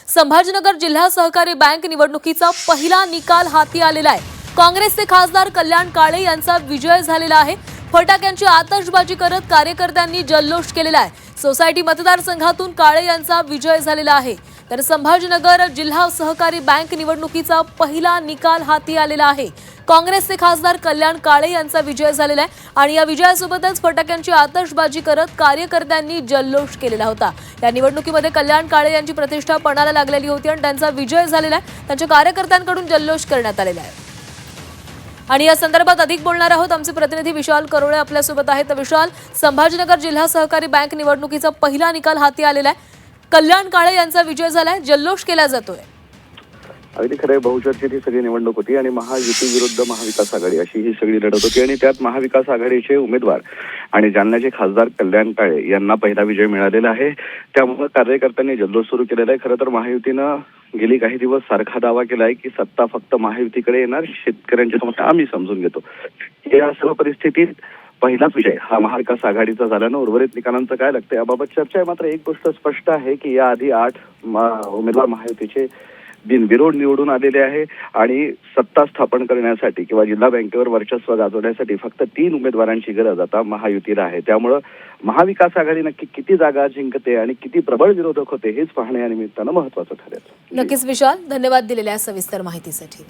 संभाजीनगर जिल्हा सहकारी बँक निवडणुकीचा पहिला निकाल हाती आलेला आहे। काँग्रेसचे खासदार कल्याण काळे यांचा विजय झालेला आहे। फटाक्यांची आतषबाजी करत कार्यकर्त्यांनी जल्लोष केलेला आहे। सोसायटी मतदारसंघातून काळे यांचा विजय झालेला आहे। तर संभाजीनगर जिल्हा सहकारी बँक निवडणुकीचा पहिला निकाल हाती आलेला आहे। काँग्रेसचे खासदार कल्याण काळे यांचा विजय झालेला आहे आणि या विजयासोबतच फटाक्यांची आतषबाजी करत कार्यकर्त्यांनी जल्लोष केलेला होता। या निवडणुकीमध्ये कल्याण काळे यांची प्रतिष्ठा पणाला लागलेली होती आणि त्यांचा विजय झालेला आहे। त्यांच्या कार्यकर्त्यांकडून जल्लोष करण्यात आलेला आहे आणि या संदर्भात अधिक बोलणार आहोत। आमचे प्रतिनिधी विशाल करोळे आपल्यासोबत आहेत। तर विशाल, संभाजीनगर जिल्हा सहकारी बँक निवडणुकीचा पहिला निकाल हाती आलेला आहे। कल्याण काळे यांचा विजय झालाय, जल्लोष केला जातोय। अगदी खरं, बहुचर्चित ही सगळी निवडणूक होती आणि महायुती विरुद्ध महाविकास आघाडी अशी ही सगळी लढत होती आणि त्यात महाविकास आघाडीचे उमेदवार आणि जालन्याचे खासदार कल्याण काळे यांना पहिला विजय मिळालेला आहे। त्यामुळे कार्यकर्त्यांनी जल्लोष सुरू केलेला आहे। खरं तर महायुतीनं गेली काही दिवस सारखा दावा केलाय की सत्ता फक्त महायुतीकडे येणार, शेतकऱ्यांची समस्या आम्ही समजून घेतो। या सर्व परिस्थितीत पहिलाच विजय हा महाविकास आघाडीचा झाल्यानं उर्वरित निकालांचं काय लागतं याबाबत चर्चा आहे। मात्र एक गोष्ट स्पष्ट आहे की याआधी 8 उमेदवार महायुतीचे बिनविरोध निवडून आलेले आहे आणि सत्ता स्थापन करण्यासाठी किंवा जिल्हा बँकेवर वर्चस्व गाजवण्यासाठी फक्त 3 उमेदवारांची गरज आता महायुतीला आहे। त्यामुळे महाविकास आघाडी नक्की किती जागा जिंकते आणि किती प्रबळ विरोधक होते हेच पाहण्या निमित्तानं महत्त्वाचं ठरेल। नक्कीच विशाल, धन्यवाद दिलेल्या सविस्तर माहितीसाठी।